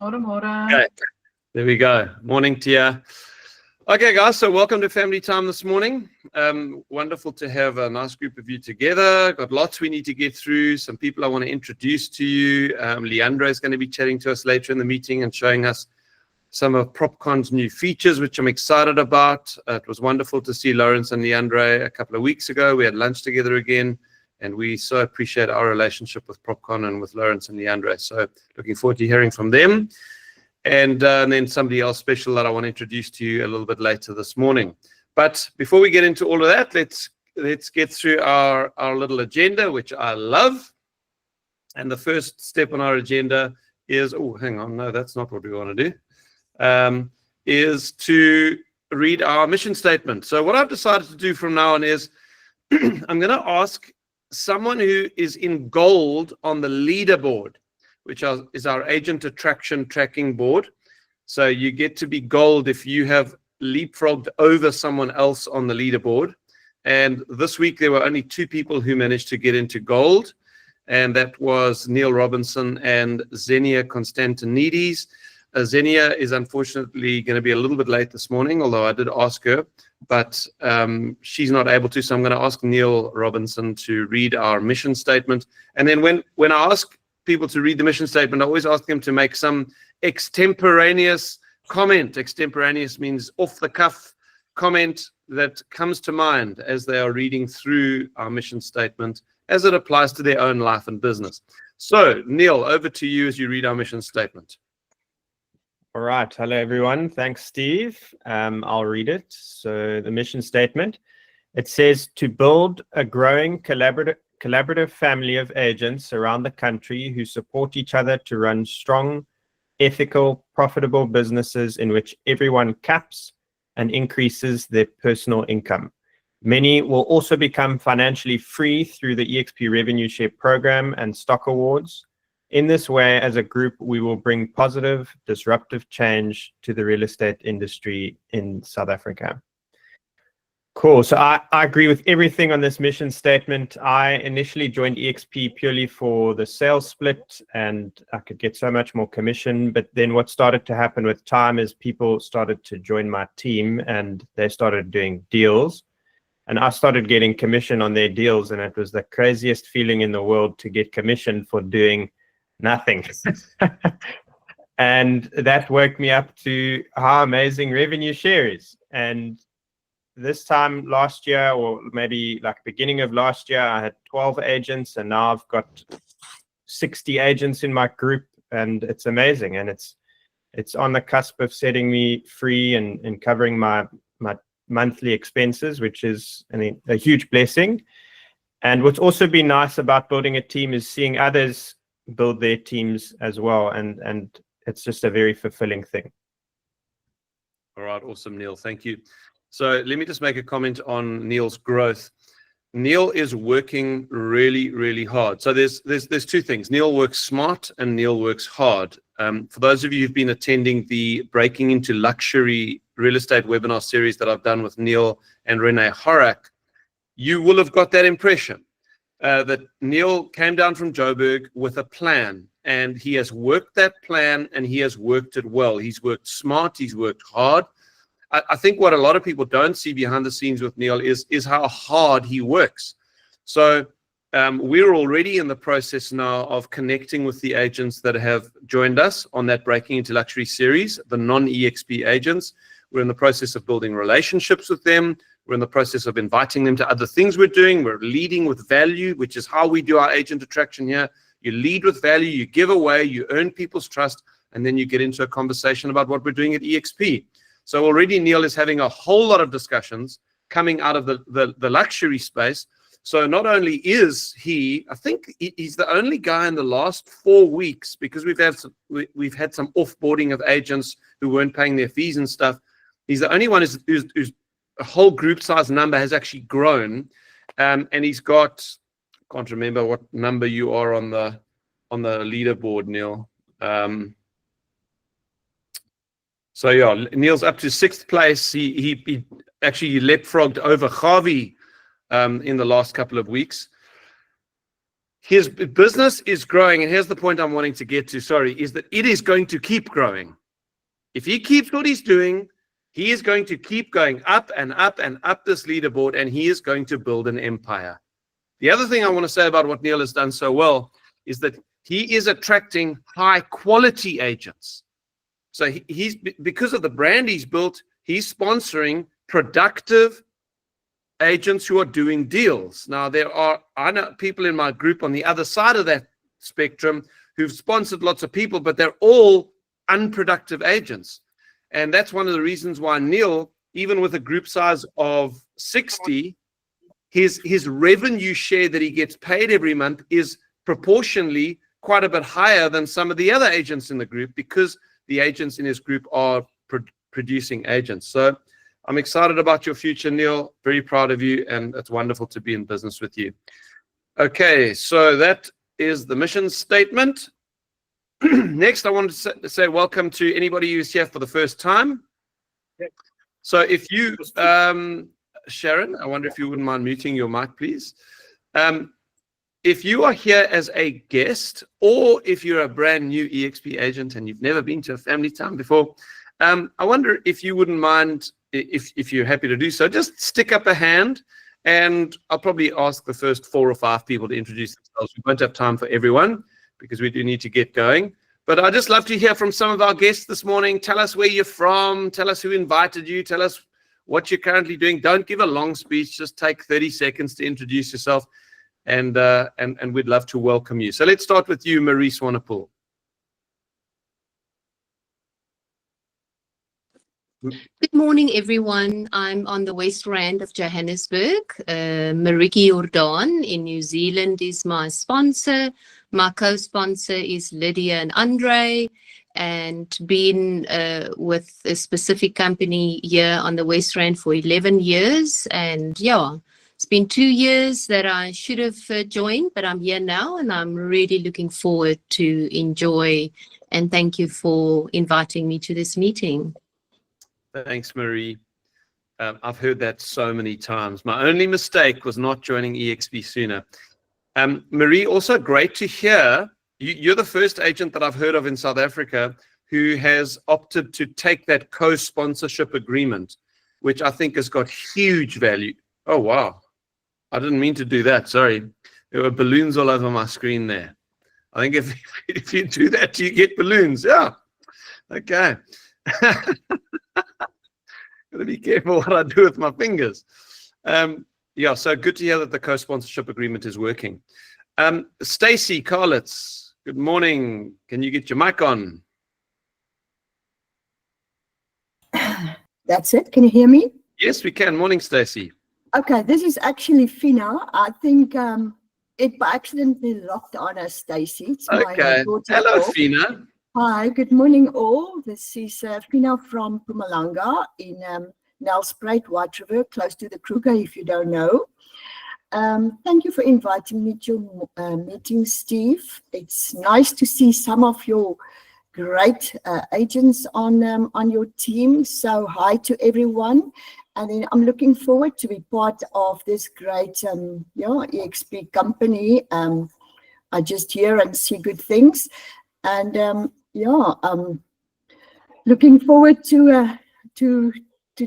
Okay, there we go. Morning to you. Okay, guys, so welcome to Family Time this morning. Wonderful to have a nice group of you together. Got lots we need to get through. Some people I want to introduce to you. Leandro is going to be chatting to us later in the meeting and showing us some of PropCon's new features, which I'm excited about. It was wonderful to see Lawrence and Leandro a couple of weeks ago. We had lunch together again, and we so appreciate our relationship with PropCon and with Lawrence and Leandro. So looking forward to hearing from them. And then somebody else special that I want to introduce to you a little bit later this morning. But before we get into all of that, let's get through our little agenda, which I love. And the first step on our agenda is, oh, hang on, no, that's not what we want to do, is to read our mission statement. So what I've decided to do from now on is I'm going to ask someone who is in gold on the leaderboard, which is our agent attraction tracking board. So you get to be gold if you have leapfrogged over someone else on the leaderboard. And this week there were only 2 people who managed to get into gold, and that was Neil Robinson and Xenia Constantinides. Xenia is unfortunately going to be a little bit late this morning, although I did ask her, but she's not able to. So I'm going to ask Neil Robinson to read our mission statement. And then when I ask people to read the mission statement, I always ask them to make some extemporaneous comment. Extemporaneous means off the cuff comment that comes to mind as they are reading through our mission statement as it applies to their own life and business. So Neil, over to you as you read our mission statement. All right. Hello, everyone. Thanks, Steve. I'll read it. So the mission statement, it says to build a growing collaborative family of agents around the country who support each other to run strong, ethical, profitable businesses in which everyone caps and increases their personal income. Many will also become financially free through the EXP Revenue Share Program and stock awards. In this way, as a group, we will bring positive, disruptive change to the real estate industry in South Africa. Cool. So I agree with everything on this mission statement. I initially joined EXP purely for the sales split, and I could get so much more commission. But then what started to happen with time is people started to join my team and they started doing deals. And I started getting commission on their deals, and it was the craziest feeling in the world to get commission for doing nothing. And that woke me up to how amazing revenue share is. And this time last year, or maybe like beginning of last year, I had 12 agents, and now I've got 60 agents in my group, and it's amazing. And it's on the cusp of setting me free and covering my monthly expenses, which is a huge blessing. And what's also been nice about building a team is seeing others build their teams as well, and it's just a very fulfilling thing. All right, awesome, Neil. Thank you. So let me just make a comment on Neil's growth. Neil is working really, really hard. So there's 2 things. Neil works smart and Neil works hard. For those of you who've been attending the Breaking into Luxury Real Estate webinar series that I've done with Neil and Renee Horak, you will have got that impression that Neil came down from Joburg with a plan, and he has worked that plan and he has worked it well. He's worked smart, he's worked hard. I think what a lot of people don't see behind the scenes with Neil is how hard he works. So we're already in the process now of connecting with the agents that have joined us on that Breaking into Luxury series, the non-EXP agents. We're in the process of building relationships with them. We're in the process of inviting them to other things we're doing. We're leading with value, which is how we do our agent attraction here. You lead with value, you give away, you earn people's trust, and then you get into a conversation about what we're doing at EXP. So already Neil is having a whole lot of discussions coming out of the luxury space. So not only is he, I think he's the only guy in the last 4 weeks, because we've had some offboarding of agents who weren't paying their fees and stuff. He's the only one who's a whole group size number has actually grown, and he's got, I can't remember what number you are on the leaderboard, Neil. So yeah, Neil's up to 6th place. He actually leapfrogged over Javi in the last couple of weeks. his business is growing, and here's the point I'm wanting to get to, is that it is going to keep growing. If he keeps what he's doing, he is going to keep going up and up and up this leaderboard, and he is going to build an empire. The other thing I want to say about what Neil has done so well is that he is attracting high quality agents. So he's, because of the brand he's built, he's sponsoring productive agents who are doing deals. Now, I know people in my group on the other side of that spectrum who've sponsored lots of people, but they're all unproductive agents. And that's one of the reasons why Neil, even with a group size of 60, his revenue share that he gets paid every month is proportionally quite a bit higher than some of the other agents in the group, because the agents in his group are producing agents. So I'm excited about your future, Neil. Very proud of you, and it's wonderful to be in business with you. Okay, so that is the mission statement. Next, I want to say welcome to anybody who's here for the first time. So if you, Sharon, I wonder if you wouldn't mind muting your mic, please. If you are here as a guest, or if you're a brand new EXP agent and you've never been to a family time before, I wonder if you wouldn't mind, if you're happy to do so, just stick up a hand, and I'll probably ask the first 4 or 5 people to introduce themselves. We won't have time for everyone because we do need to get going. But I'd just love to hear from some of our guests this morning. Tell us where you're from. Tell us who invited you. Tell us what you're currently doing. Don't give a long speech. Just take 30 seconds to introduce yourself, and we'd love to welcome you. So let's start with you, Marie Swanepoel. Good morning, everyone. I'm on the West Rand of Johannesburg. Mariki Jordan in New Zealand is my sponsor. My co-sponsor is Lydia and Andre, and been with a specific company here on the West Rand for 11 years. And yeah, it's been 2 years that I should have joined, but I'm here now, and I'm really looking forward to enjoy. And thank you for inviting me to this meeting. Thanks, Marie. I've heard that so many times. My only mistake was not joining EXP sooner. Marie, also great to hear. You're the first agent that I've heard of in South Africa who has opted to take that co-sponsorship agreement, which I think has got huge value. Oh, wow. I didn't mean to do that. Sorry. There were balloons all over my screen there. I think if you do that, you get balloons. Yeah. Okay. Gotta be careful what I do with my fingers. Yeah, so good to hear that the co-sponsorship agreement is working. Stacey Carlitz, good morning. Can you get your mic on? That's it. Can you hear me? Yes, we can. Morning, Stacey. Okay, this is actually Fina. I think it by accidentally locked on us, Stacey. It's okay. Hello, Fina. Hi, good morning all. This is Fina from Mpumalanga in Nelspruit, White River, close to the Kruger, if you don't know. Thank you for inviting me to your meeting, Steve. It's nice to see some of your great agents on your team. So hi to everyone. And then I'm looking forward to be part of this great EXP company. I just hear and see good things. And looking forward to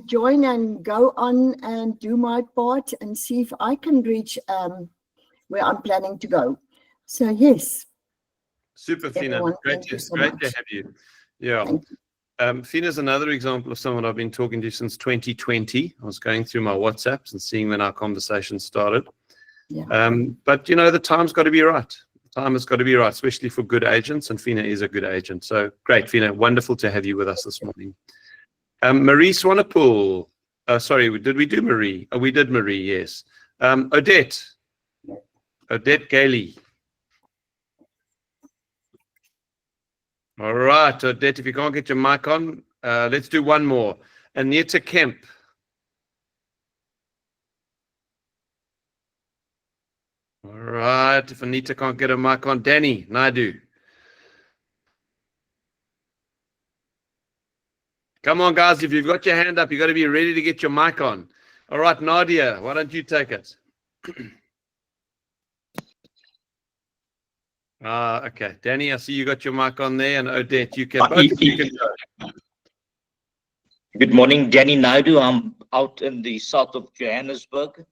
join and go on and do my part and see if I can reach where I'm planning to go. So yes. Super, Fina. Great to have you. Yeah. Fina's another example of someone I've been talking to since 2020. I was going through my WhatsApps and seeing when our conversation started. Yeah. But, you know, the time's got to be right. The time has got to be right, especially for good agents, and Fina is a good agent. So great, Fina. Wonderful to have you with us this morning. Marie Swanepoel. Sorry, did we do Marie? Oh, we did Marie, yes. Odette Gailey. All right, Odette, if you can't get your mic on, let's do one more. Anita Kemp. All right, if Anita can't get her mic on, Danny Naidu. Come on, guys, if you've got your hand up, you've got to be ready to get your mic on. All right, Nadia, why don't you take it? Okay. Danny, I see you got your mic on there, and Odette, you can go. Good morning, Danny Naidu. I'm out in the south of Johannesburg.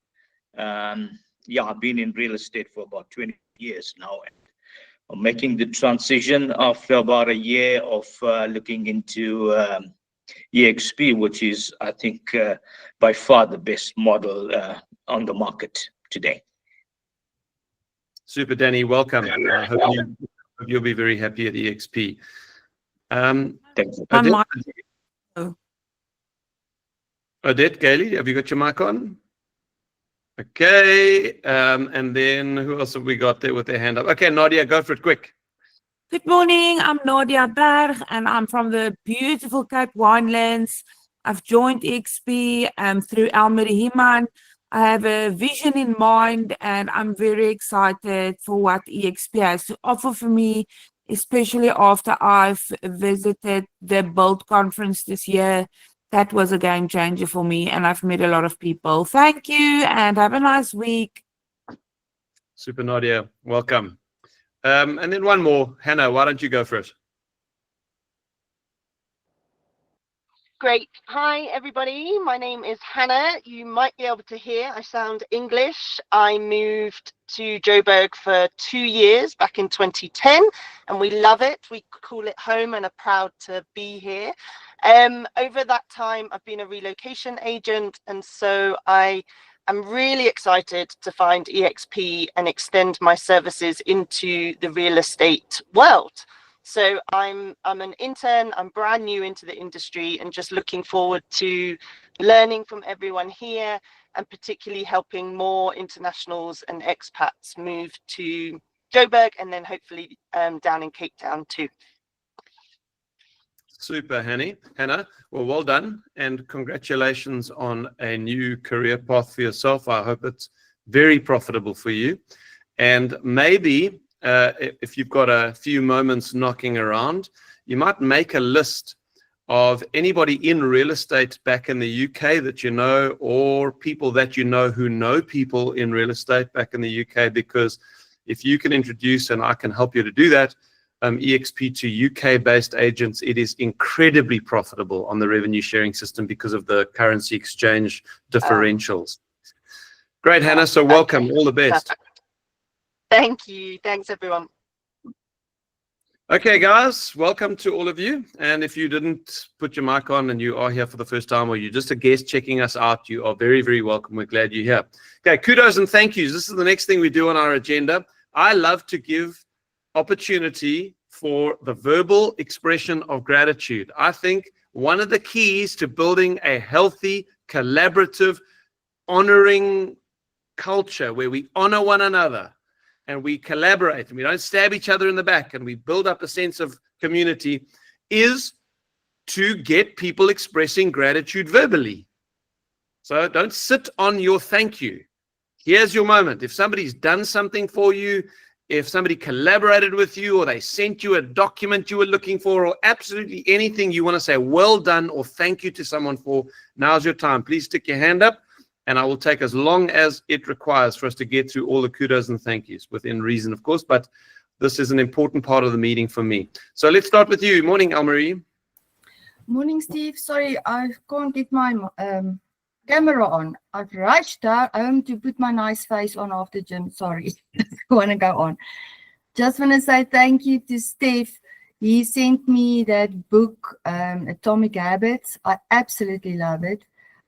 I've been in real estate for about 20 years now. I'm making the transition after about a year of looking into EXP, which is, I think, by far the best model on the market today. Super, Danny. Welcome. I hope you'll be very happy at EXP. Thank you. Odette, Gailey, have you got your mic on? Okay. And then who else have we got there with their hand up? Okay, Nadia, go for it quick. Good morning, I'm Nadia Berg and I'm from the beautiful Cape Winelands. I've joined EXP through Elmarie Himan. I have a vision in mind and I'm very excited for what EXP has to offer for me, especially after I've visited the Build conference this year. That was a game changer for me and I've met a lot of people. Thank you and have a nice week. Super, Nadia. Welcome. And then one more. Hannah, why don't you go for it? Great. Hi, everybody. My name is Hannah. You might be able to hear I sound English. I moved to Joburg for 2 years back in 2010, and we love it. We call it home and are proud to be here. Over that time, I've been a relocation agent, and so I'm really excited to find EXP and extend my services into the real estate world. So I'm an intern, I'm brand new into the industry and just looking forward to learning from everyone here and particularly helping more internationals and expats move to Joburg and then hopefully down in Cape Town too. Super, Hannah. Well done. And congratulations on a new career path for yourself. I hope it's very profitable for you. And maybe if you've got a few moments knocking around, you might make a list of anybody in real estate back in the UK that you know, or people that you know who know people in real estate back in the UK, because if you can introduce, and I can help you to do that, EXP to UK-based agents, it is incredibly profitable on the revenue sharing system because of the currency exchange differentials. Great, Hannah. So welcome. All the best. Thank you. Thanks, everyone. Okay, guys, welcome to all of you. And if you didn't put your mic on and you are here for the first time or you're just a guest checking us out, you are very, very welcome. We're glad you're here. Okay, kudos and thank yous. This is the next thing we do on our agenda. I love to give opportunity for the verbal expression of gratitude. I think one of the keys to building a healthy, collaborative, honoring culture where we honor one another and we collaborate and we don't stab each other in the back and we build up a sense of community is to get people expressing gratitude verbally. So don't sit on your thank you. Here's your moment. If somebody's done something for you, if somebody collaborated with you or they sent you a document you were looking for or absolutely anything you want to say well done or thank you to someone for, now's your time. Please stick your hand up. And I will take as long as it requires for us to get through all the kudos and thank yous, within reason, of course. But this is an important part of the meeting for me. So let's start with you. Morning, Elmarie. Morning, Steve. Sorry, I can't get my camera on. I've rushed home to put my nice face on after gym. Sorry. I want to go on. Just want to say thank you to Steve. He sent me that book, Atomic Habits. I absolutely love it.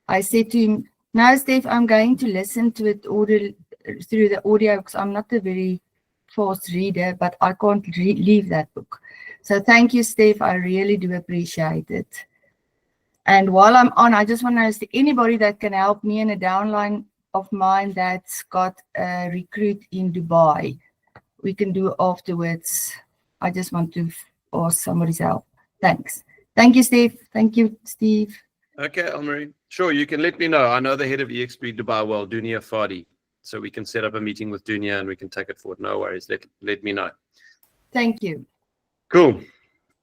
I said to him, no, Steve, I'm going to listen to it through the audio because I'm not a very fast reader, but I can't leave that book. So thank you, Steve. I really do appreciate it. And while I'm on, I just want to ask anybody that can help me in a downline of mine that's got a recruit in Dubai. We can do afterwards. I just want to ask somebody's help. Thanks. Thank you, Steve. Thank you, Steve. Okay, Elmarie. Sure, you can let me know. I know the head of EXP Dubai well, Dunia Fadi. So we can set up a meeting with Dunia and we can take it forward. No worries. Let me know. Thank you. Cool.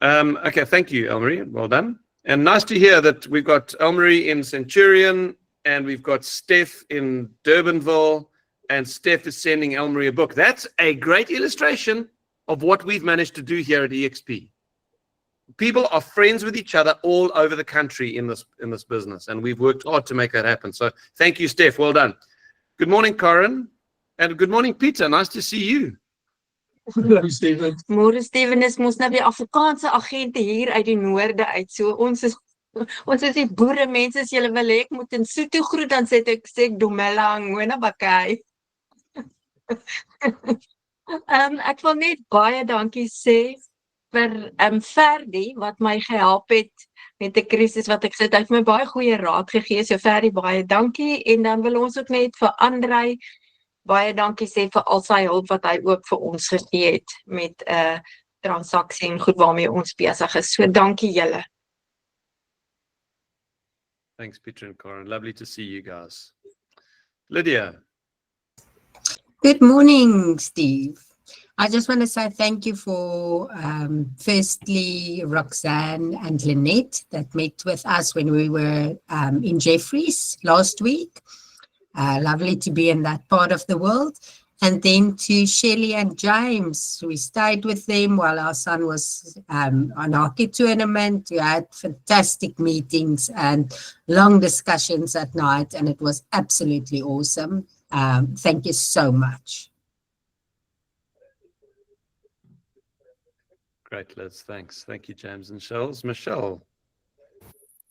Okay, thank you, Elmarie. Well done. And nice to hear that we've got Elmarie in Centurion and we've got Steph in Durbanville and Steph is sending Elmarie a book. That's a great illustration of what we've managed to do here at EXP. People are friends with each other all over the country in this business, and we've worked hard to make that happen. So thank you, Steph. Well done. Good morning, Corin, and good morning, Peter. Nice to see you. Hallo Steven. Môre Steven, is mos nou weer Afrikaanse agente hier uit die noorde uit. So ons is die boere mense, as julle wil hê ek moet in Sotho groet, dan sê ek Dumela Ngwena Bakai. Ek wil net baie dankie sê vir Ferdi wat my gehelp het met 'n krisis wat ek sit. Hy het my baie goeie raad gegee. So Ferdi, baie dankie. En dan wil ons ook net vir Andrei baie dankie sê vir al sy hulp wat hy ook vir ons gegee het met transaksie en goed waarmee ons besig is. So dankie julle. Thanks, Peter and Corin. Lovely to see you guys. Lydia. Good morning, Steve. I just want to say thank you for firstly Roxanne and Lynette that met with us when we were in Jeffreys last week. Lovely to be in that part of the world. And then to Shelley and James, we stayed with them while our son was on hockey tournament. We had fantastic meetings and long discussions at night, and it was absolutely awesome. Thank you so much. Great, Liz. Thanks. Thank you, James and Shells. Michelle.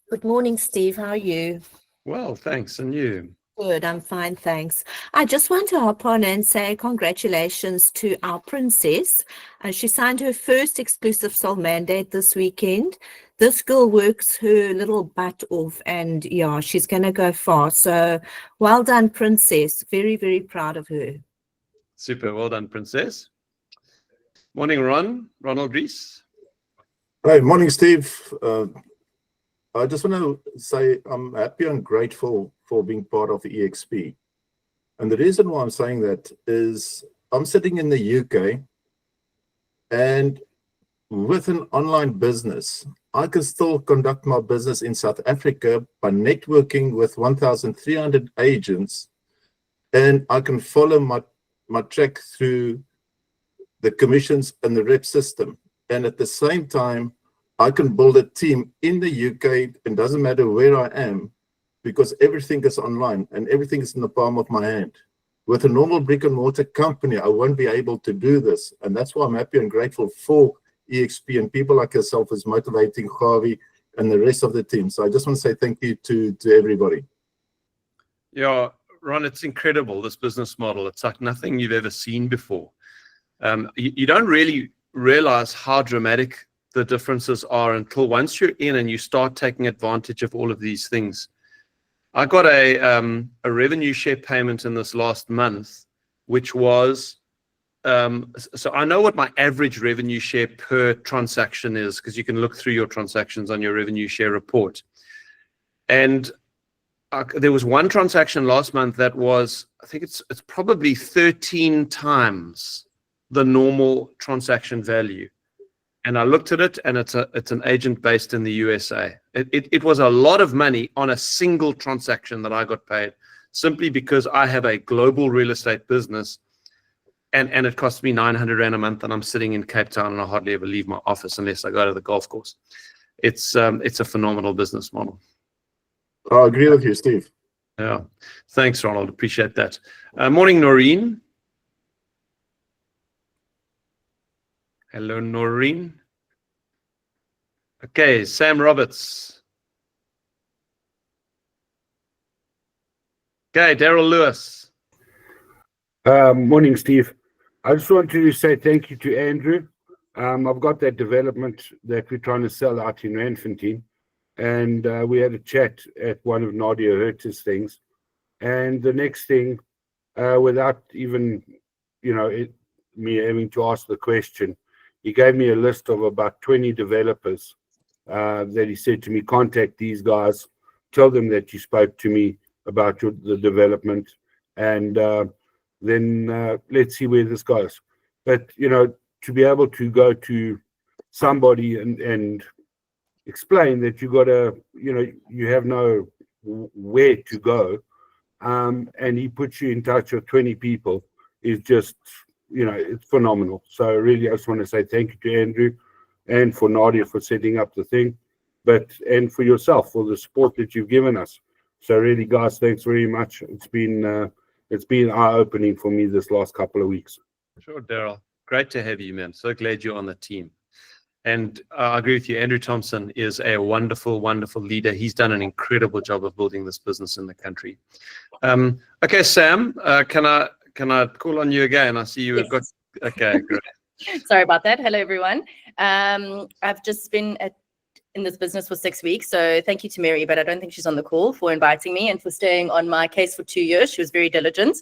Good morning, Steve. How are you? Well, thanks. And you? Good, I'm fine, thanks. I just want to hop on and say congratulations to our princess. She signed her first exclusive sole mandate this weekend. This girl works her little butt off, and yeah, she's going to go far. So well done, princess. Very, very proud of her. Super. Well done, princess. Morning, Ronald Rees. Hey, morning, Steve. I just want to say I'm happy and grateful for being part of the EXP. And the reason why I'm saying that is I'm sitting in the UK, and with an online business, I can still conduct my business in South Africa by networking with 1,300 agents, and I can follow my track through the commissions and the rep system. And at the same time, I can build a team in the UK. It doesn't matter where I am, because everything is online and everything is in the palm of my hand. With a normal brick and mortar company, I won't be able to do this. And that's why I'm happy and grateful for EXP and people like yourself is motivating Javi and the rest of the team. So I just want to say thank you to everybody. Yeah, Ron, it's incredible, this business model. It's like nothing you've ever seen before. You don't really realize how dramatic the differences are until once you're in and you start taking advantage of all of these things. I got a revenue share payment in this last month, which was, so I know what my average revenue share per transaction is, because you can look through your transactions on your revenue share report. And there was one transaction last month that was, I think it's probably 13 times the normal transaction value. And I looked at it, and it's an agent based in the USA. It was a lot of money on a single transaction that I got paid, simply because I have a global real estate business, and it costs me 900 Rand a month, and I'm sitting in Cape Town, and I hardly ever leave my office unless I go to the golf course. It's a phenomenal business model. I agree with you, Steve. Yeah, thanks, Ronald. Appreciate that. Morning, Noreen. Hello, Noreen. Okay, Sam Roberts. Okay, Daryl Lewis. Morning, Steve. I just want to say thank you to Andrew. I've got that development that we're trying to sell out in Randfontein, and we had a chat at one of Nadia Hertz's things. And the next thing, without even, me having to ask the question, he gave me a list of about 20 developers that he said to me, contact these guys, tell them that you spoke to me about the development, and then let's see where this goes. But, to be able to go to somebody and explain that you got to, you have no where to go, and he puts you in touch with 20 people is just it's phenomenal. So really, I just want to say thank you to Andrew and for Nadia for setting up the thing, and for yourself for the support that you've given us. So really, guys, thanks very much. It's been eye-opening for me this last couple of weeks. Sure, Daryl. Great to have you, man. So glad you're on the team. And I agree with you. Andrew Thompson is a wonderful, wonderful leader. He's done an incredible job of building this business in the country. Okay, Sam, can I call on you again? I see you have got. Okay, great. Sorry about that. Hello, everyone. I've just been in this business for 6 weeks, so thank you to Mary, but I don't think she's on the call, for inviting me and for staying on my case for 2 years. She was very diligent.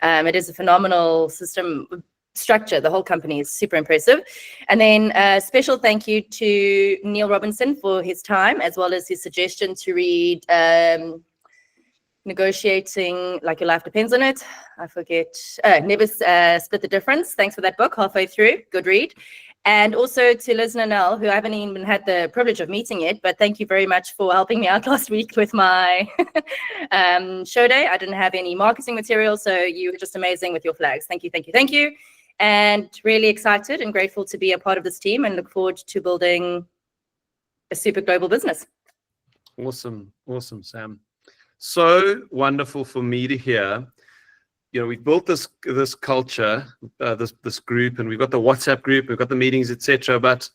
It is a phenomenal system structure. The whole company is super impressive. And then a special thank you to Neil Robinson for his time, as well as his suggestion to read Negotiating Like Your Life Depends on It. I forget. Never Split the Difference. Thanks for that book, halfway through. Good read. And also to Liz Nanell, who I haven't even had the privilege of meeting yet, but thank you very much for helping me out last week with my show day. I didn't have any marketing material, so you were just amazing with your flags. Thank you, thank you, thank you. And really excited and grateful to be a part of this team and look forward to building a super global business. Awesome, awesome, Sam. So wonderful for me to hear. We built this culture, this group, and we've got the WhatsApp group, we've got the meetings, etc. But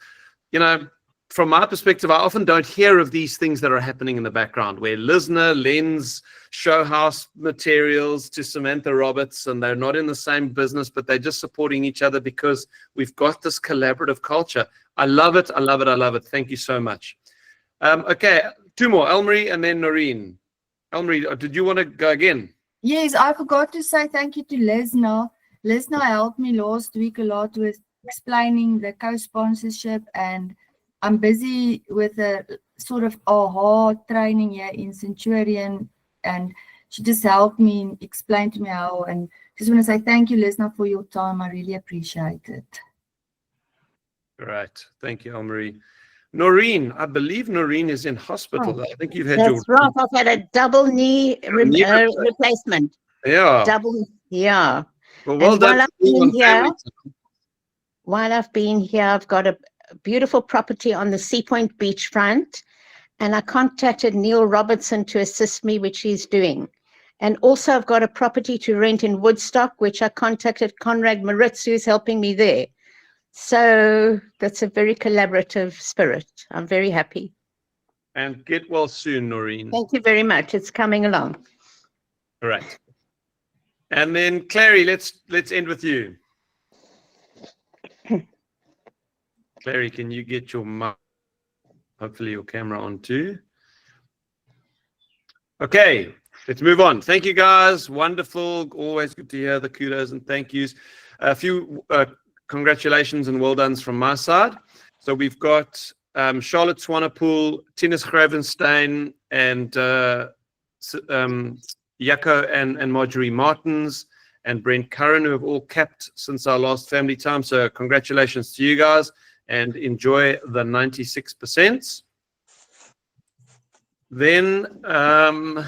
from my perspective, I often don't hear of these things that are happening in the background, where Lisner lends show house materials to Samantha Roberts, and they're not in the same business, but they're just supporting each other because we've got this collaborative culture. I love it. I love it. I love it. Thank you so much. Okay, two more, Elmarie and then Noreen. Elmarie, did you want to go again? Yes, I forgot to say thank you to Lesna. Lesna helped me last week a lot with explaining the co-sponsorship, and I'm busy with a sort of AHA training here in Centurion, and she just helped me explain to me how, and just want to say thank you, Lesna, for your time. I really appreciate it. Right. Thank you, Elmarie. Noreen, I believe Noreen is in hospital. I think you've had That's right. I've had a double knee replacement. Yeah. Yeah. Well done. While I've been here, I've got a beautiful property on the Sea Point beachfront, and I contacted Neil Robertson to assist me, which he's doing. And also I've got a property to rent in Woodstock, which I contacted Conrad Moritz, who's helping me there. So that's a very collaborative spirit. I'm very happy. And get well soon, Noreen. Thank you very much. It's coming along. All right. And then Clary, let's end with you. Clary, can you get your mic, hopefully your camera on too? Okay, let's move on. Thank you, guys. Wonderful. Always good to hear the kudos and thank yous. A few congratulations and well dones from my side. So we've got Charlotte Swanepoel, Tinus Gravenstein, and Jaco and Marjorie Martins, and Brent Curran, who have all capped since our last family time. So congratulations to you guys, and enjoy the 96%. Then, oh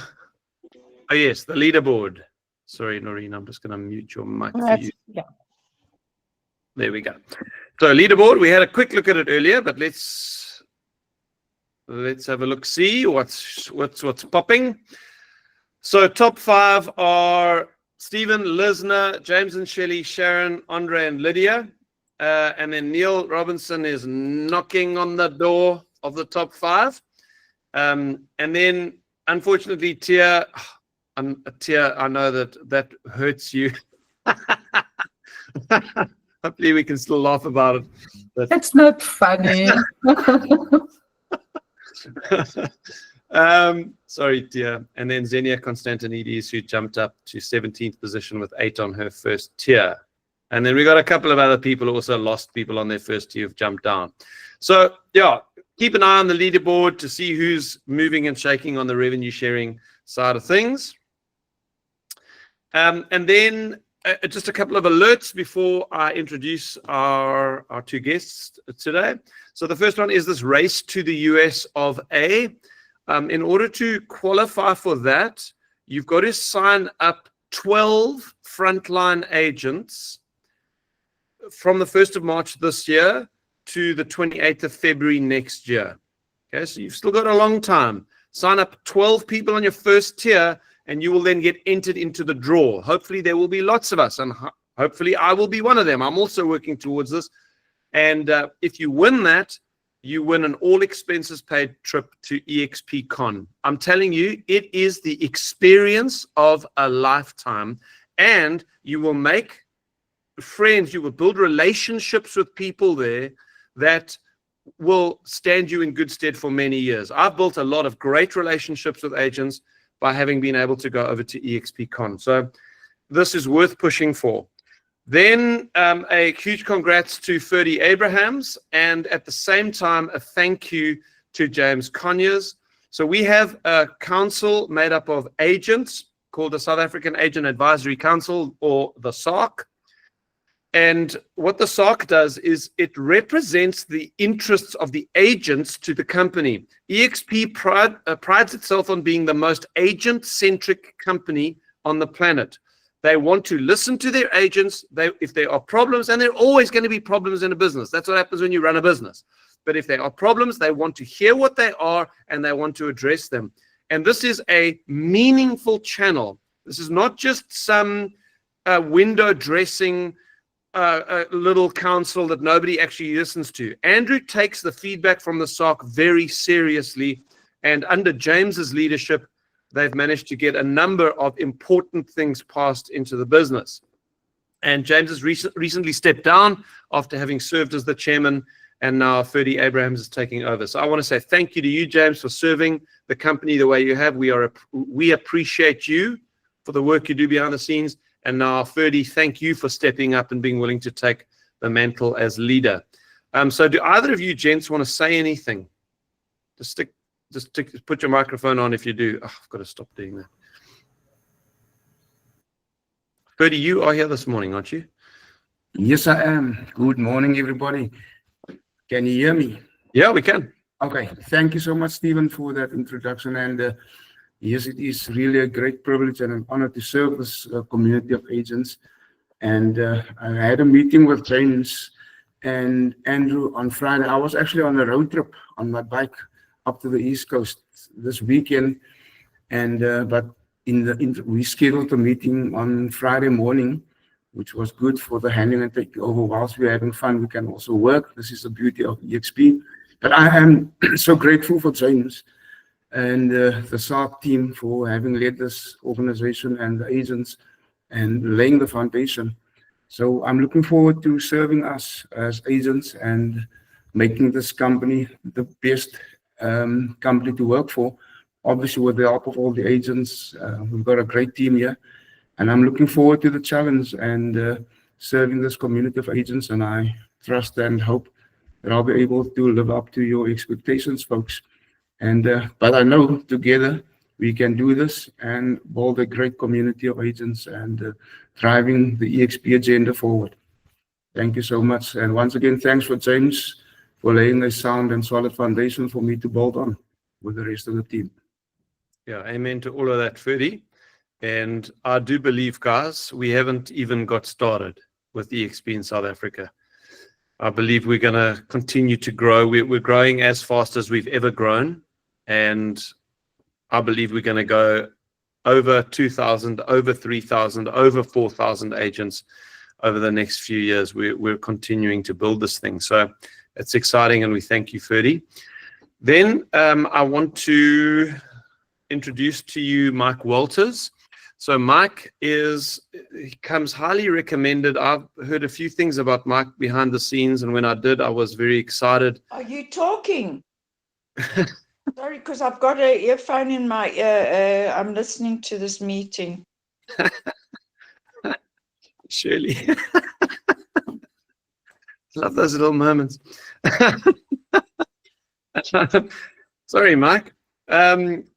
yes, the leaderboard. Sorry, Noreen, I'm just going to mute your mic for you. Yeah. There we go. So leaderboard, we had a quick look at it earlier, but let's have a look, see what's popping. So top 5 are Stephen, Lisner, James and Shelley, Sharon, Andre and Lydia. And then Neil Robinson is knocking on the door of the top 5. And then unfortunately, Tia, I know that hurts you. Hopefully we can still laugh about it. But That's not funny. Sorry, Tia. And then Xenia Constantinidis, who jumped up to 17th position with 8 on her first tier. And then we got a couple of other people who also lost people on their first tier who've jumped down. So yeah, keep an eye on the leaderboard to see who's moving and shaking on the revenue sharing side of things. And then just a couple of alerts before I introduce our 2 guests today. So the first one is this race to the US of A. In order to qualify for that, you've got to sign up 12 frontline agents from the 1st of March this year to the 28th of February next year. Okay, so you've still got a long time. Sign up 12 people on your first tier, and you will then get entered into the draw. Hopefully there will be lots of us, and hopefully I will be one of them. I'm also working towards this. And if you win that, you win an all expenses paid trip to EXP Con. I'm telling you, it is the experience of a lifetime, and you will make friends, you will build relationships with people there that will stand you in good stead for many years. I've built a lot of great relationships with agents by having been able to go over to EXP Con. So this is worth pushing for. Then a huge congrats to Ferdy Abrahams, and at the same time, a thank you to James Conyers. So we have a council made up of agents called the South African Agent Advisory Council, or the SARC. And what the SARC does is it represents the interests of the agents to the company. EXP prides itself on being the most agent-centric company on the planet. They want to listen to their agents. If there are problems, and there are always going to be problems in a business. That's what happens when you run a business. But if there are problems, they want to hear what they are, and they want to address them. And this is a meaningful channel. This is not just some window dressing a little council that nobody actually listens to. Andrew takes the feedback from the SARC very seriously, and under James's leadership, they've managed to get a number of important things passed into the business. And James has recently stepped down after having served as the chairman, and now Ferdy Abrahams is taking over. So I want to say thank you to you, James, for serving the company the way you have. We appreciate you for the work you do behind the scenes. And now, Ferdy, thank you for stepping up and being willing to take the mantle as leader. So do either of you gents want to say anything? Just put your microphone on if you do. Oh, I've got to stop doing that. Ferdy, you are here this morning, aren't you? Yes, I am. Good morning, everybody. Can you hear me? Yeah, we can. Okay. Thank you so much, Stephen, for that introduction. And yes, it is really a great privilege and an honor to serve this community of agents. And I had a meeting with James and Andrew on Friday. I was actually on a road trip on my bike up to the East Coast this weekend, and but we scheduled a meeting on Friday morning, which was good for the handling and taking over. Whilst we're having fun, we can also work. This is the beauty of EXP. But I am so grateful for James and the SARC team for having led this organization and the agents and laying the foundation. So I'm looking forward to serving us as agents and making this company the best company to work for. Obviously, with the help of all the agents, we've got a great team here, and I'm looking forward to the challenge and serving this community of agents. And I trust and hope that I'll be able to live up to your expectations, folks. And but I know together we can do this and build a great community of agents and driving the EXP agenda forward. Thank you so much. And once again, thanks for James for laying a sound and solid foundation for me to build on with the rest of the team. Yeah, amen to all of that, Ferdy. And I do believe, guys, we haven't even got started with EXP in South Africa. I believe we're going to continue to grow. We're growing as fast as we've ever grown. And I believe we're going to go over 2,000, over 3,000, over 4,000 agents over the next few years. We're continuing to build this thing. So it's exciting, and we thank you, Ferdy. Then I want to introduce to you Mike Walters. So Mike comes highly recommended. I've heard a few things about Mike behind the scenes, and when I did, I was very excited. Are you talking? Sorry, because I've got an earphone in my ear. I'm listening to this meeting. Shirley. Love those little moments. Sorry, Mike.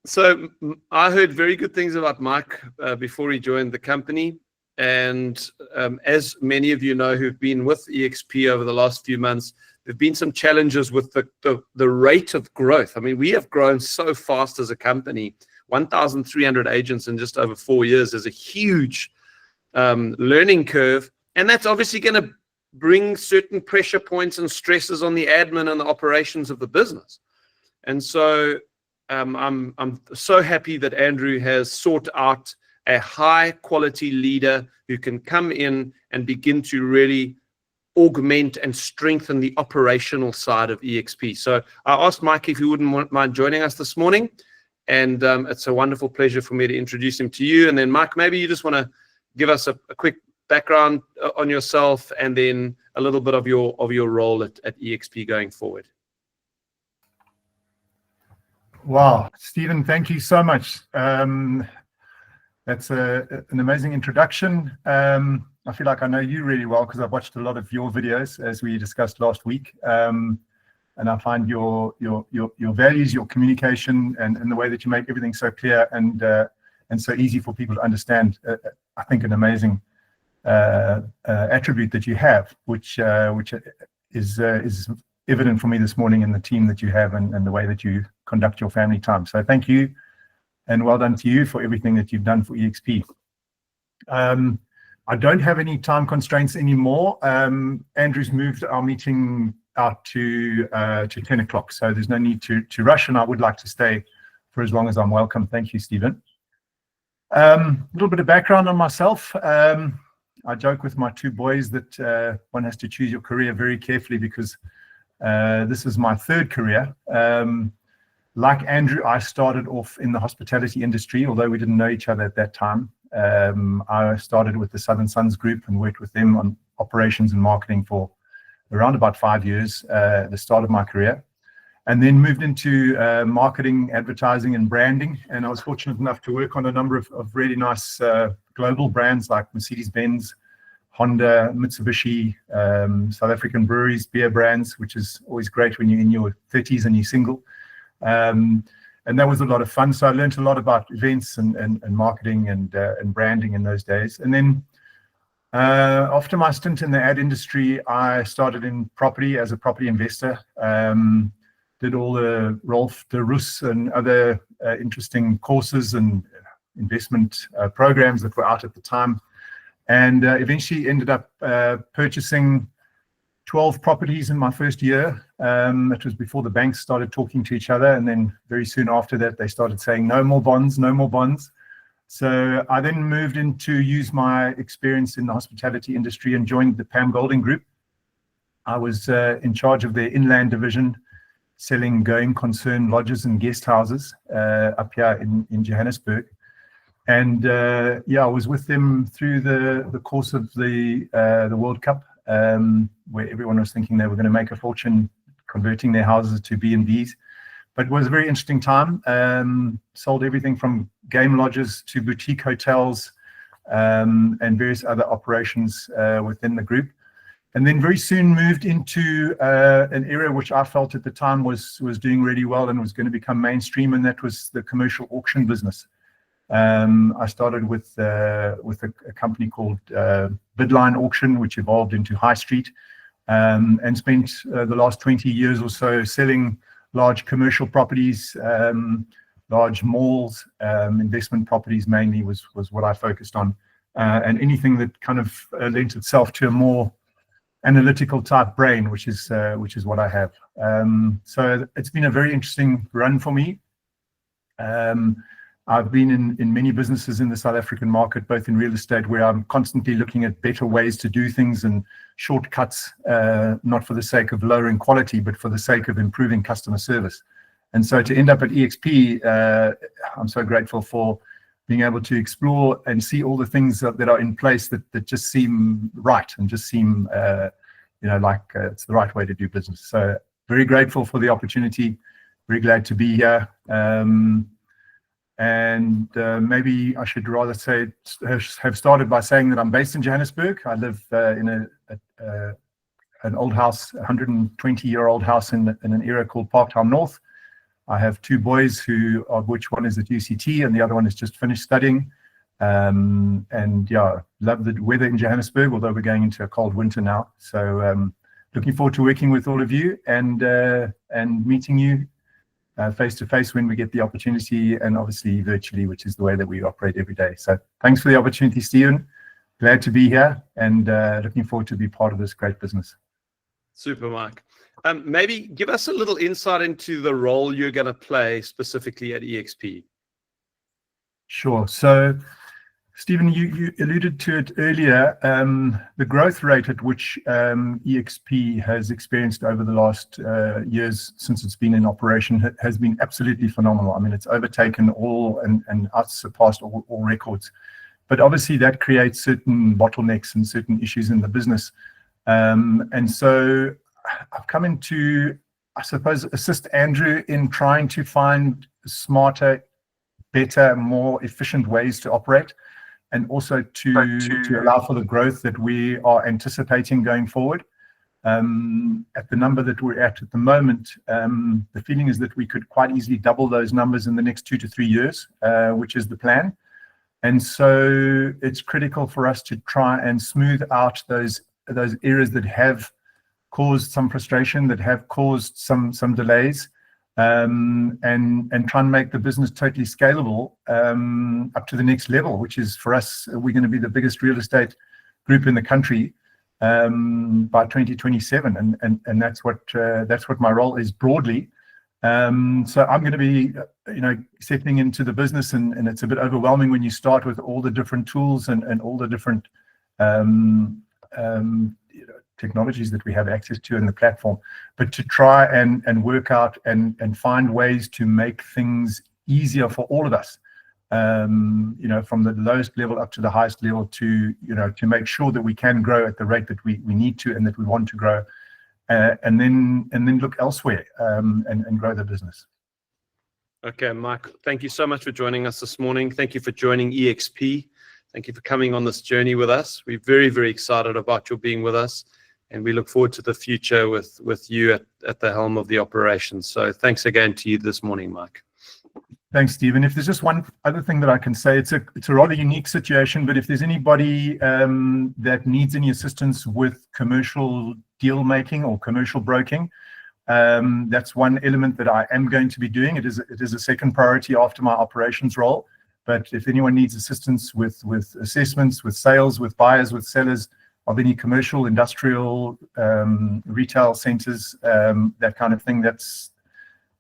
So I heard very good things about Mike before he joined the company. And as many of you know who've been with EXP over the last few months, there have been some challenges with the rate of growth. I mean, we have grown so fast as a company. 1,300 agents in just over 4 years is a huge learning curve. And that's obviously going to bring certain pressure points and stresses on the admin and the operations of the business. And so I'm so happy that Andrew has sought out a high quality leader who can come in and begin to really augment and strengthen the operational side of EXP. So I asked Mike if he wouldn't mind joining us this morning. And it's a wonderful pleasure for me to introduce him to you. And then Mike, maybe you just want to give us a quick background on yourself and then a little bit of your role at EXP going forward. Wow, Stephen, thank you so much. That's an amazing introduction. I feel like I know you really well because I've watched a lot of your videos, as we discussed last week. And I find your values, your communication, and the way that you make everything so clear and so easy for people to understand, I think an amazing attribute that you have, which is evident for me this morning in the team that you have and the way that you conduct your family time. So thank you, and well done to you for everything that you've done for EXP. I don't have any time constraints anymore. Andrew's moved our meeting out to 10 o'clock, so there's no need to rush, and I would like to stay for as long as I'm welcome. Thank you, Stephen. A little bit of background on myself. I joke with my two boys that one has to choose your career very carefully because this is my third career. Like Andrew, I started off in the hospitality industry, although we didn't know each other at that time. I started with the Southern Sons Group and worked with them on operations and marketing for around about 5 years at the start of my career, and then moved into marketing, advertising, and branding. And I was fortunate enough to work on a number of really nice global brands like Mercedes-Benz, Honda, Mitsubishi, South African breweries, beer brands, which is always great when you're in your 30s and you're single. And that was a lot of fun. So I learned a lot about events and marketing and branding in those days. And then after my stint in the ad industry, I started in property as a property investor. Did all the Rolf de Roos and other interesting courses and investment programs that were out at the time. And eventually ended up purchasing 12 properties in my first year. It was before the banks started talking to each other. And then very soon after that, they started saying, no more bonds, no more bonds. So I then moved in to use my experience in the hospitality industry and joined the Pam Golding Group. I was in charge of their inland division, selling going concern lodges and guest houses up here in Johannesburg. And yeah, I was with them through the course of the World Cup, where everyone was thinking they were going to make a fortune converting their houses to B&Bs. But it was a very interesting time. Sold everything from game lodges to boutique hotels and various other operations within the group. And then very soon moved into an area which I felt at the time was doing really well and was going to become mainstream, and that was the commercial auction business. I started with a company called Bidline Auction, which evolved into High Street, and spent the last 20 years or so selling large commercial properties, large malls, investment properties mainly was what I focused on, and anything that kind of lent itself to a more analytical type brain, which is what I have. So it's been a very interesting run for me. I've been in many businesses in the South African market, both in real estate, where I'm constantly looking at better ways to do things and shortcuts, not for the sake of lowering quality, but for the sake of improving customer service. And so to end up at EXP, I'm so grateful for being able to explore and see all the things that are in place that just seem right and just seem, like it's the right way to do business. So very grateful for the opportunity. Very glad to be here. And maybe I should rather say have started by saying that I'm based in Johannesburg. I live in an old house, 120-year-old house in an area called Parktown North. I have two boys, of which one is at UCT and the other one has just finished studying. And yeah, love the weather in Johannesburg, although we're going into a cold winter now. So looking forward to working with all of you and meeting you face to face when we get the opportunity, and obviously virtually, which is the way that we operate every day. So thanks for the opportunity, Stephen. glad to be here and looking forward to be part of this great business. Super, Mike. Maybe give us a little insight into the role you're going to play specifically at EXP. Sure. So, Stephen, you alluded to it earlier. The growth rate at which EXP has experienced over the last years since it's been in operation has been absolutely phenomenal. I mean, it's overtaken all and surpassed all records. But obviously that creates certain bottlenecks and certain issues in the business. And so I've come in to, I suppose, assist Andrew in trying to find smarter, better, more efficient ways to operate, and also to allow for the growth that we are anticipating going forward. At the number that we're at the moment, the feeling is that we could quite easily double those numbers in the next 2 to 3 years, which is the plan. And so it's critical for us to try and smooth out those areas that have caused some frustration, that have caused some delays, and try and make the business totally scalable up to the next level, which is, for us, we're going to be the biggest real estate group in the country by 2027, and that's what my role is broadly. So I'm going to be, settling into the business, and it's a bit overwhelming when you start with all the different tools and all the different technologies that we have access to in the platform, but to try and work out and find ways to make things easier for all of us, from the lowest level up to the highest level, to make sure that we can grow at the rate that we need to and that we want to grow, and then look elsewhere and grow the business. Okay, Mike, thank you so much for joining us this morning. Thank you for joining EXP. Thank you for coming on this journey with us. We're very, very excited about your being with us, and we look forward to the future with you at the helm of the operation. So thanks again to you this morning, Mike. Thanks, Stephen. If there's just one other thing that I can say, it's a rather unique situation, but if there's anybody that needs any assistance with commercial deal making or commercial broking, that's one element that I am going to be doing. It is a second priority after my operations role. But if anyone needs assistance with assessments, with sales, with buyers, with sellers of any commercial, industrial, retail centers, that kind of thing, that's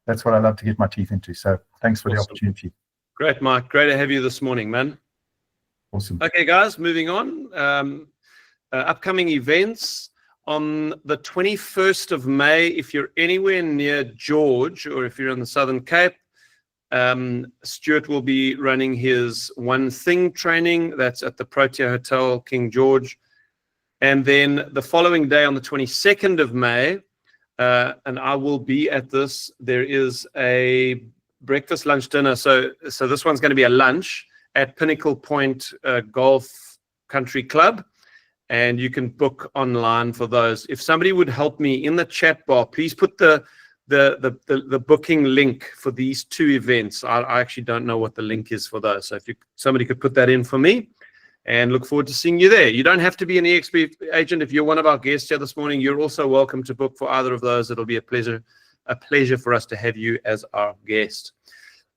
what I love to get my teeth into. So thanks for the opportunity. Great, Mike. Great to have you this morning, man. Awesome. Okay, guys, moving on. Upcoming events. On the 21st of May, if you're anywhere near George, or if you're in the Southern Cape, Stuart will be running his One Thing training. That's at the Protea Hotel, King George. And then the following day, on the 22nd of May, and I will be at this, there is a breakfast, lunch, dinner. So this one's going to be a lunch at Pinnacle Point Golf Country Club. And you can book online for those. If somebody would help me in the chat bar, please put the booking link for these two events. I actually don't know what the link is for those. So if somebody could put that in for me, and look forward to seeing you there. You don't have to be an EXP agent. If you're one of our guests here this morning, you're also welcome to book for either of those. It'll be a pleasure for us to have you as our guest.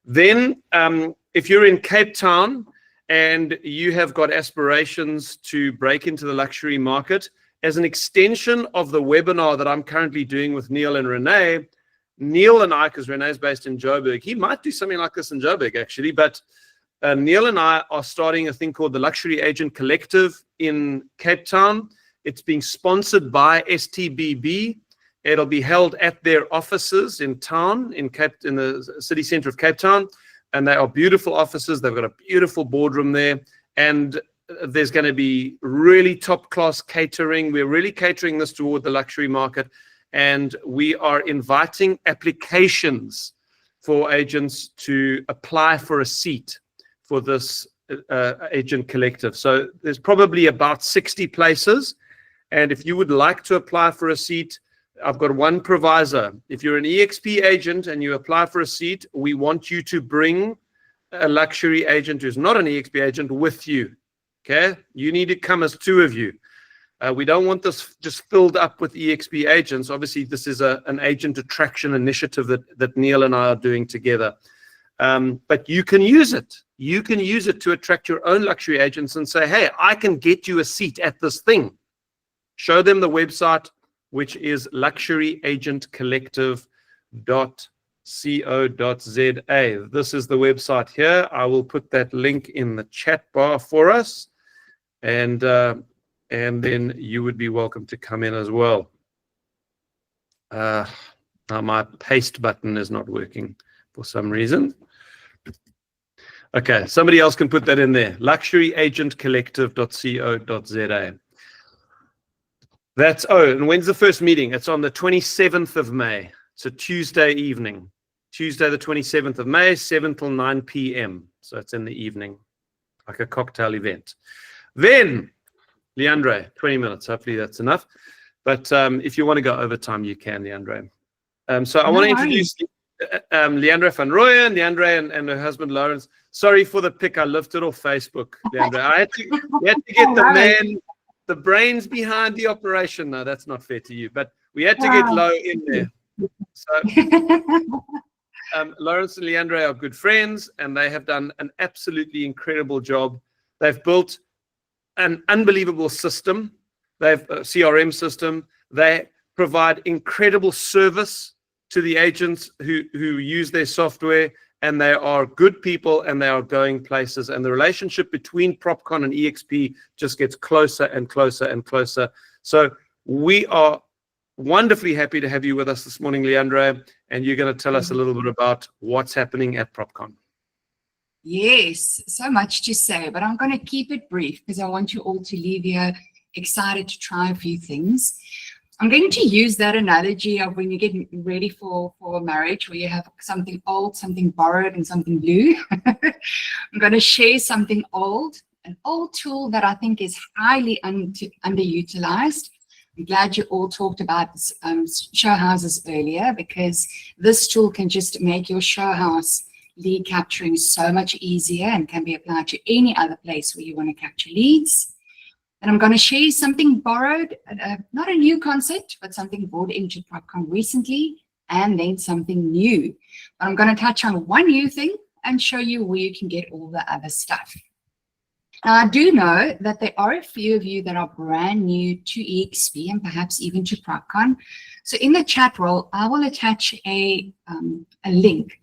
Then, if you're in Cape Town and you have got aspirations to break into the luxury market, as an extension of the webinar that I'm currently doing with Neil and Renee, Neil and I, because Renee's based in Joburg, he might do something like this in Joburg actually, but Neil and I are starting a thing called the Luxury Agent Collective in Cape Town. It's being sponsored by STBB. It'll be held at their offices in town, in the city center of Cape Town. And they are beautiful offices. They've got a beautiful boardroom there. And there's going to be really top-class catering. We're really catering this toward the luxury market. And we are inviting applications for agents to apply for a seat for this agent collective. So there's probably about 60 places. And if you would like to apply for a seat, I've got one provisor. If you're an EXP agent and you apply for a seat, we want you to bring a luxury agent who's not an EXP agent with you. Okay? You need to come as two of you. We don't want this just filled up with EXP agents. Obviously, this is an agent attraction initiative that Neil and I are doing together. But you can use it. You can use it to attract your own luxury agents and say, hey, I can get you a seat at this thing. Show them the website, which is luxuryagentcollective.co.za. This is the website here. I will put that link in the chat bar for us. And then you would be welcome to come in as well. Now my paste button is not working for some reason. Okay, somebody else can put that in there. luxuryagentcollective.co.za. That's, oh, and when's the first meeting? It's on the 27th of May. It's a Tuesday evening. Tuesday, the 27th of May, 7 till 9 p.m. So it's in the evening, like a cocktail event. Then, Leandre, 20 minutes. Hopefully that's enough. But if you want to go over time, you can, Leandre. So I want to introduce Leandre van Rooyen, Leandre and her husband, Lawrence. Sorry for the pic. I lifted off Facebook, Leandre. We had to get the man, the brains behind the operation. No, that's not fair to you. But we had to get Lo in there. So Lawrence and Leandre are good friends, and they have done an absolutely incredible job. They've built an unbelievable system. They've a CRM system. They provide incredible service to the agents who use their software, and they are good people, and they are going places. And the relationship between PropCon and EXP just gets closer and closer and closer. So we are wonderfully happy to have you with us this morning, Leandre, and you're going to tell us a little bit about what's happening at PropCon. Yes, so much to say, but I'm going to keep it brief because I want you all to leave here excited to try a few things. I'm going to use that analogy of when you get ready for a marriage where you have something old, something borrowed, and something new. I'm going to share something old, an old tool that I think is highly underutilized. I'm glad you all talked about show houses earlier, because this tool can just make your show house lead capturing so much easier and can be applied to any other place where you want to capture leads. And I'm going to share something borrowed, not a new concept, but something brought into PropCon recently, and then something new. But I'm going to touch on one new thing and show you where you can get all the other stuff. Now, I do know that there are a few of you that are brand new to EXP and perhaps even to PropCon. So in the chat roll, I will attach a link.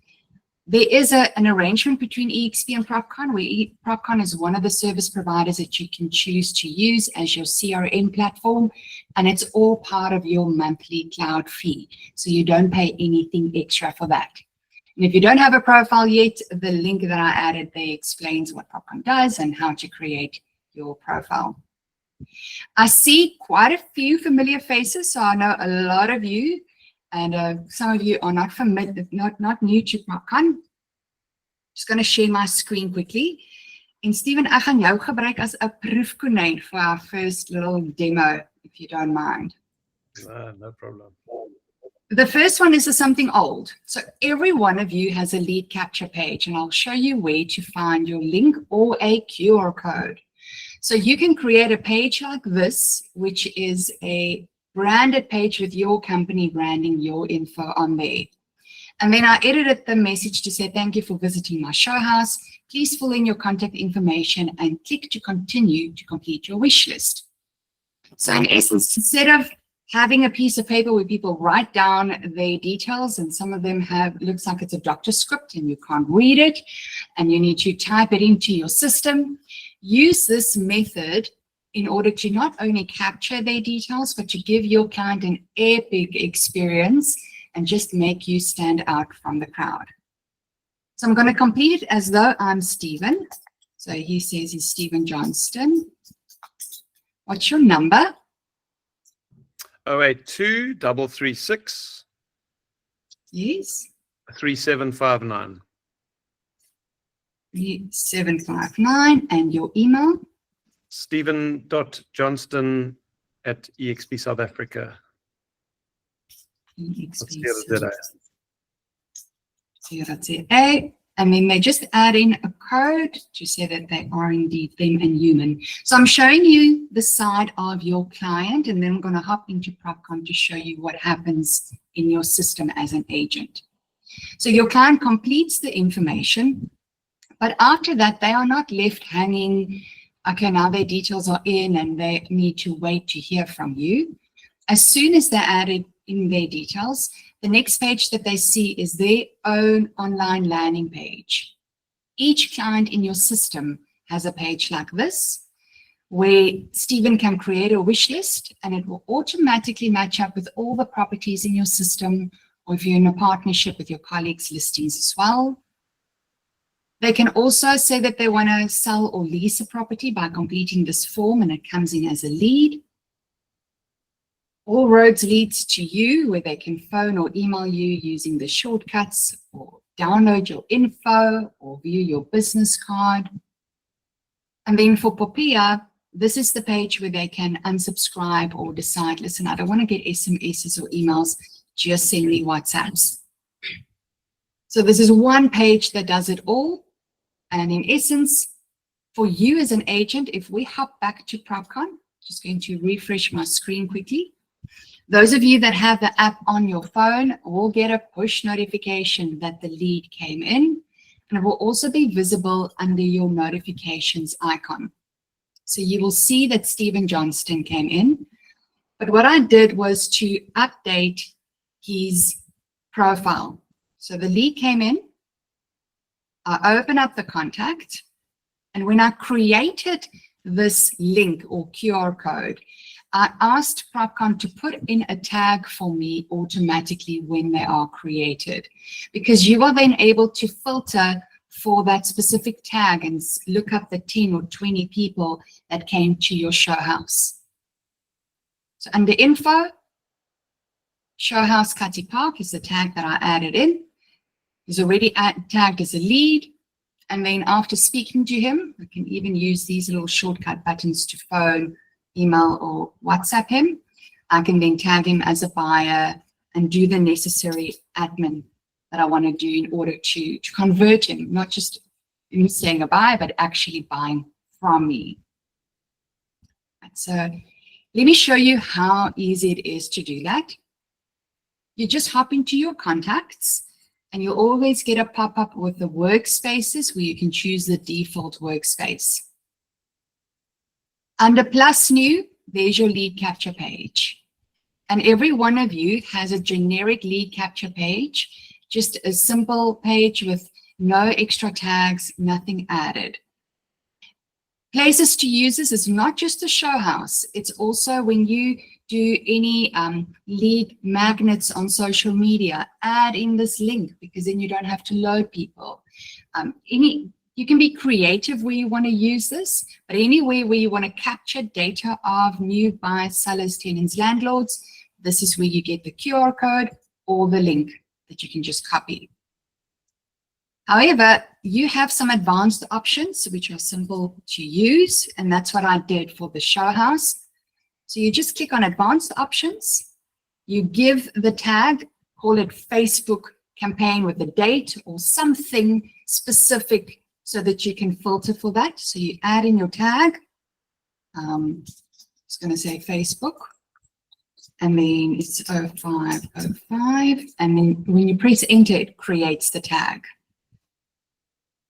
There is an arrangement between EXP and PropCon, where PropCon is one of the service providers that you can choose to use as your CRM platform, and it's all part of your monthly cloud fee. So you don't pay anything extra for that. And if you don't have a profile yet, the link that I added there explains what PropCon does and how to create your profile. I see quite a few familiar faces, so I know a lot of you. And some of you are not familiar, not new to PropCon. Just going to share my screen quickly. And Stephen, ek gaan jou gebruik as 'n proefkonyn for our first little demo, if you don't mind. No problem. The first one is something old. So every one of you has a lead capture page, and I'll show you where to find your link or a QR code. So you can create a page like this, which is a branded page with your company branding, your info on there. And then I edited the message to say, thank you for visiting my show house. Please fill in your contact information and click to continue to complete your wish list. So in essence, instead of having a piece of paper where people write down their details, and some of them looks like it's a doctor's script and you can't read it, and you need to type it into your system, use this method in order to not only capture their details, but to give your client an epic experience and just make you stand out from the crowd. So I'm going to complete it as though I'm Stephen. So he says he's Stephen Johnstone. What's your number? 082 336. Yes. 3759. 3759. And your email? Stephen.johnston@EXP South Africa. EXP. And then they just add in a code to say that they are indeed them and human. So I'm showing you the side of your client, and then I'm going to hop into PropCon to show you what happens in your system as an agent. So your client completes the information, but after that, they are not left hanging. Okay, now their details are in and they need to wait to hear from you. As soon as they added in their details, the next page that they see is their own online landing page. Each client in your system has a page like this, where Stephen can create a wish list and it will automatically match up with all the properties in your system, or if you're in a partnership with your colleagues' listings as well. They can also say that they want to sell or lease a property by completing this form, and it comes in as a lead. All roads leads to you, where they can phone or email you using the shortcuts, or download your info or view your business card. And then for Popia, this is the page where they can unsubscribe or decide, listen, I don't want to get SMSs or emails, just send me WhatsApps. So this is one page that does it all. And in essence, for you as an agent, if we hop back to PropCon, just going to refresh my screen quickly. Those of you that have the app on your phone will get a push notification that the lead came in, and it will also be visible under your notifications icon. So you will see that Stephen Johnstone came in, but what I did was to update his profile. So the lead came in, I open up the contact, and when I created this link or QR code, I asked PropCon to put in a tag for me automatically when they are created, because you are then able to filter for that specific tag and look up the 10 or 20 people that came to your show house. So under info, show house Cutty Park is the tag that I added in. He's already tagged as a lead. And then after speaking to him, I can even use these little shortcut buttons to phone, email, or WhatsApp him. I can then tag him as a buyer and do the necessary admin that I want to do in order to convert him, not just me saying a buy, but actually buying from me. So let me show you how easy it is to do that. You just hop into your contacts, and you'll always get a pop-up with the workspaces where you can choose the default workspace. Under Plus New, there's your lead capture page. And every one of you has a generic lead capture page, just a simple page with no extra tags, nothing added. Places to use this is not just the show house. It's also when you do any lead magnets on social media, add in this link, because then you don't have to load people. You can be creative where you want to use this, but anywhere where you want to capture data of new buyers, sellers, tenants, landlords, this is where you get the QR code or the link that you can just copy. However, you have some advanced options which are simple to use, and that's what I did for the show house. So you just click on advanced options, you give the tag, call it Facebook campaign with a date or something specific so that you can filter for that. So you add in your tag, it's going to say Facebook, and then it's 0505, and then when you press enter, it creates the tag.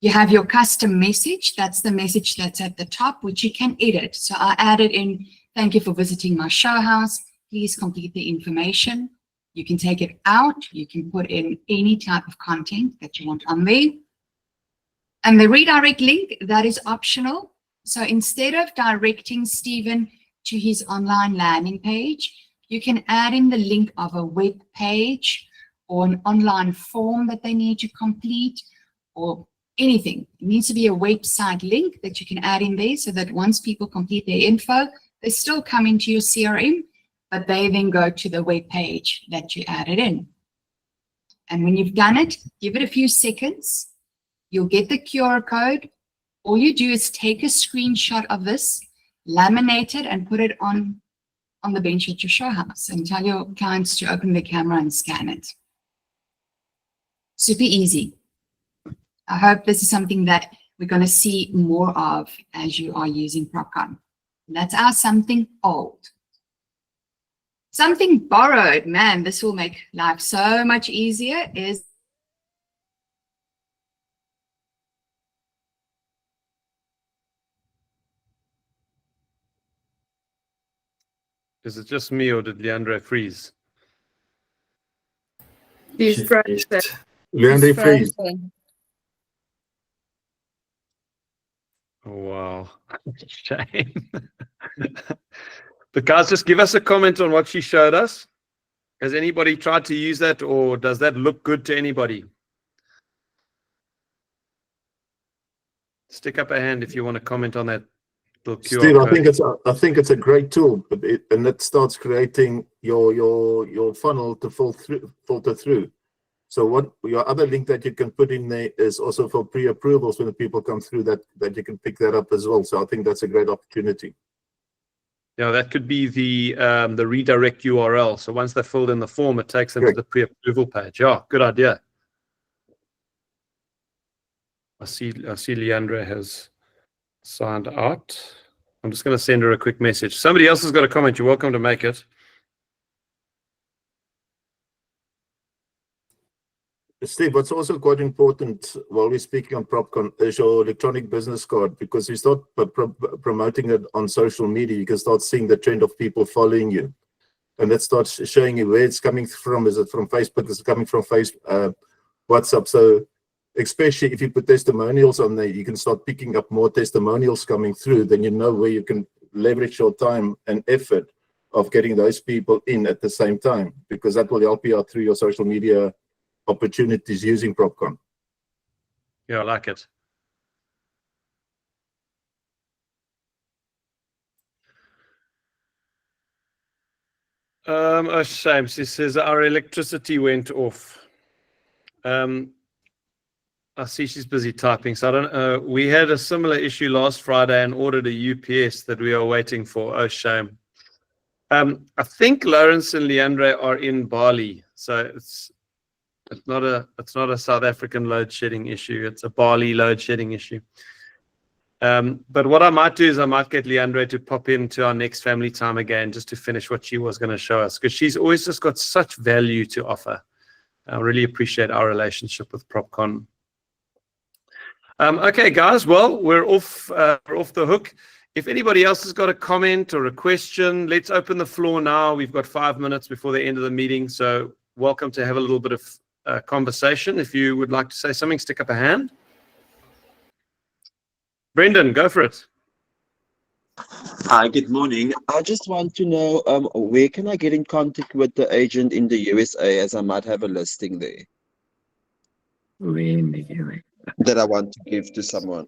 You have your custom message. That's the message that's at the top, which you can edit. So I added in, thank you for visiting my show house. Please complete the information. You can take it out. You can put in any type of content that you want on there. And the redirect link, that is optional. So instead of directing Stephen to his online landing page, you can add in the link of a web page or an online form that they need to complete, or anything. It needs to be a website link that you can add in there, so that once people complete their info, they still come into your CRM, but they then go to the web page that you added in. And when you've done it, give it a few seconds. You'll get the QR code. All you do is take a screenshot of this, laminate it, and put it on the bench at your show house, and tell your clients to open the camera and scan it. Super easy. I hope this is something that we're going to see more of as you are using PropCon. That's our something old. Something borrowed, man, this will make life so much easier, is Is it just me or did Leandro freeze? She's frozen. Leandro She's freeze. frozen. Oh, wow. Shame. But guys, just give us a comment on what she showed us. Has anybody tried to use that, or does that look good to anybody? Stick up a hand if you want to comment on that little QR Steve, code. I think it's a great tool, but it starts creating your funnel to filter through. So what your other link that you can put in there is also for pre-approvals when the people come through that you can pick that up as well. So I think that's a great opportunity. Yeah, that could be the redirect URL. So once they filled in the form, it takes them to the pre-approval page. Yeah, good idea. I see Leandra has signed out. I'm just going to send her a quick message. Somebody else has got a comment. You're welcome to make it. Steve, what's also quite important while we're speaking on PropCon is your electronic business card, because you start promoting it on social media, you can start seeing the trend of people following you. And that starts showing you where it's coming from. Is it from Facebook? Is it coming from WhatsApp? So especially if you put testimonials on there, you can start picking up more testimonials coming through. Then you know where you can leverage your time and effort of getting those people in at the same time, because that will help you out through your social media opportunities using PropCon. Yeah, I like it. A shame. She says our electricity went off. I see she's busy typing, so I don't know. We had a similar issue last Friday and ordered a UPS that we are waiting for. Oh, shame. I think Lawrence and Leandre are in Bali, so it's not a South African load shedding issue. It's a Bali load shedding issue. But what I might do is I might get Leandre to pop into our next family time again just to finish what she was going to show us, because she's always just got such value to offer. I really appreciate our relationship with PropCon. Okay, guys, well, we're off the hook. If anybody else has got a comment or a question, let's open the floor now. We've got 5 minutes before the end of the meeting, so welcome to have a little bit of conversation. If you would like to say something, stick up a hand. Brendan, go for it. Hi, good morning. I just want to know where can I get in contact with the agent in the USA, as I might have a listing there that I want to give to someone.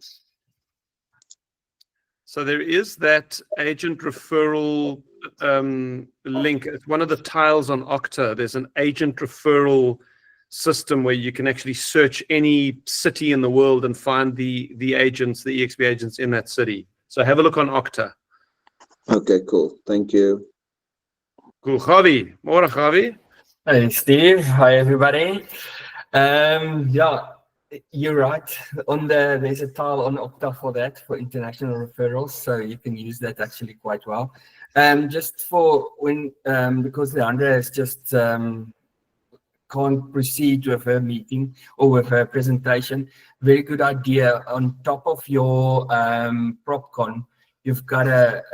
So there is that agent referral link. It's one of the tiles on Okta. There's an agent referral system where you can actually search any city in the world and find the agents, the EXP agents in that city. So have a look on Okta. Okay, cool. Thank you. Cool. Javi. Morning, Javi. Hey, Steve. Hi, everybody. Yeah, you're right. There's a tile on Okta for that, for international referrals. So you can use that actually quite well. Just for when, because Leandra has just can't proceed with her meeting or with her presentation. Very good idea. On top of your PropCon, you've got a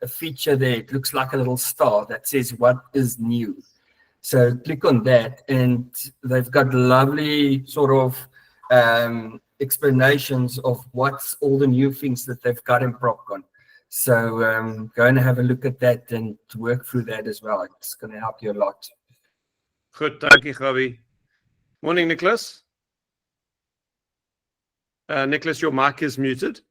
feature there. It looks like a little star that says what is new. So click on that, and they've got lovely sort of explanations of what's all the new things that they've got in PropCon. So go and have a look at that and work through that as well. It's going to help you a lot. Goed, dankie, Javi. Morning, Nicholas. Nicholas, your mic is muted.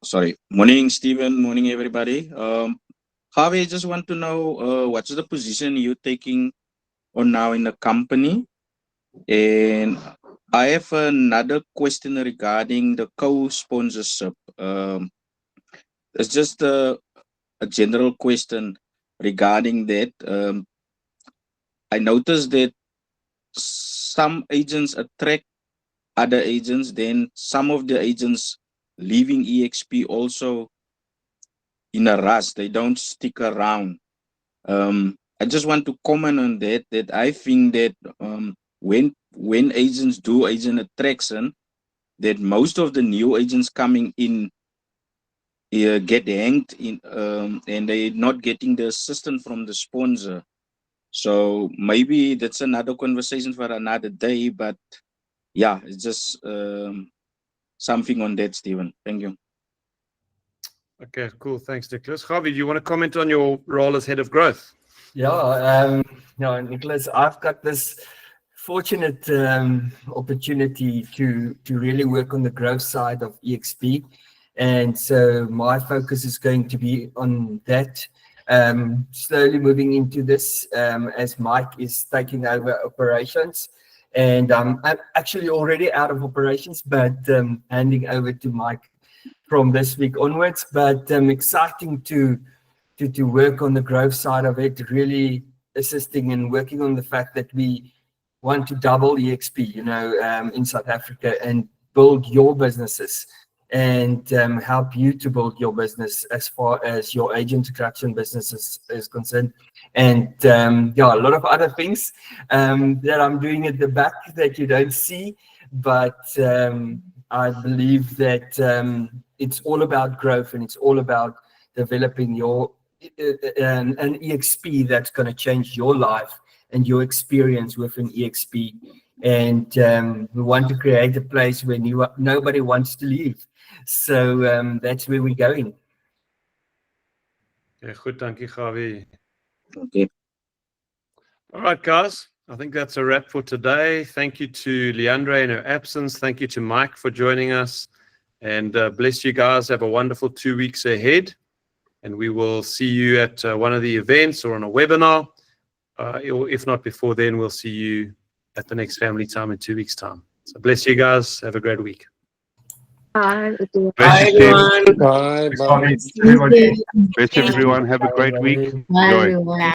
Sorry. Morning, Stephen. Morning, everybody. Javi, I just want to know what's the position you're taking on now in the company? And I have another question regarding the co-sponsorship. It's just a general question regarding that. I noticed that some agents attract other agents, then some of the agents leaving EXP also in a rush. They don't stick around. I just want to comment on that I think that when agents do agent attraction, that most of the new agents coming in get hanged in, and they're not getting the assistance from the sponsor. So maybe that's another conversation for another day. But yeah, it's just something on that, Stephen. Thank you. Okay, cool. Thanks, Nicholas. Javi, do you want to comment on your role as head of growth? Yeah, Nicholas, I've got this fortunate opportunity to really work on the growth side of EXP. And so my focus is going to be on that, slowly moving into this as Mike is taking over operations. And I'm actually already out of operations, but handing over to Mike from this week onwards. But exciting to work on the growth side of it, really assisting and working on the fact that we want to double EXP, in South Africa and build your businesses and help you to build your business as far as your agent attraction business is concerned. And a lot of other things that I'm doing at the back that you don't see, but I believe that it's all about growth and it's all about developing your an EXP that's going to change your life and your experience with an EXP. And we want to create a place where nobody wants to leave. So that's where we're going. Okay, goed, dankie, Javi. Okay. All right, guys. I think that's a wrap for today. Thank you to Leandre in her absence. Thank you to Mike for joining us. And bless you guys. Have a wonderful 2 weeks ahead. And we will see you at one of the events or on a webinar. Or if not before then, we'll see you at the next family time in 2 weeks' time. So bless you guys. Have a great week. Bye. Bye, everyone. Bye. Bye. Bye. Everybody. Best everyone. Have a great week. Bye, Enjoy. everyone.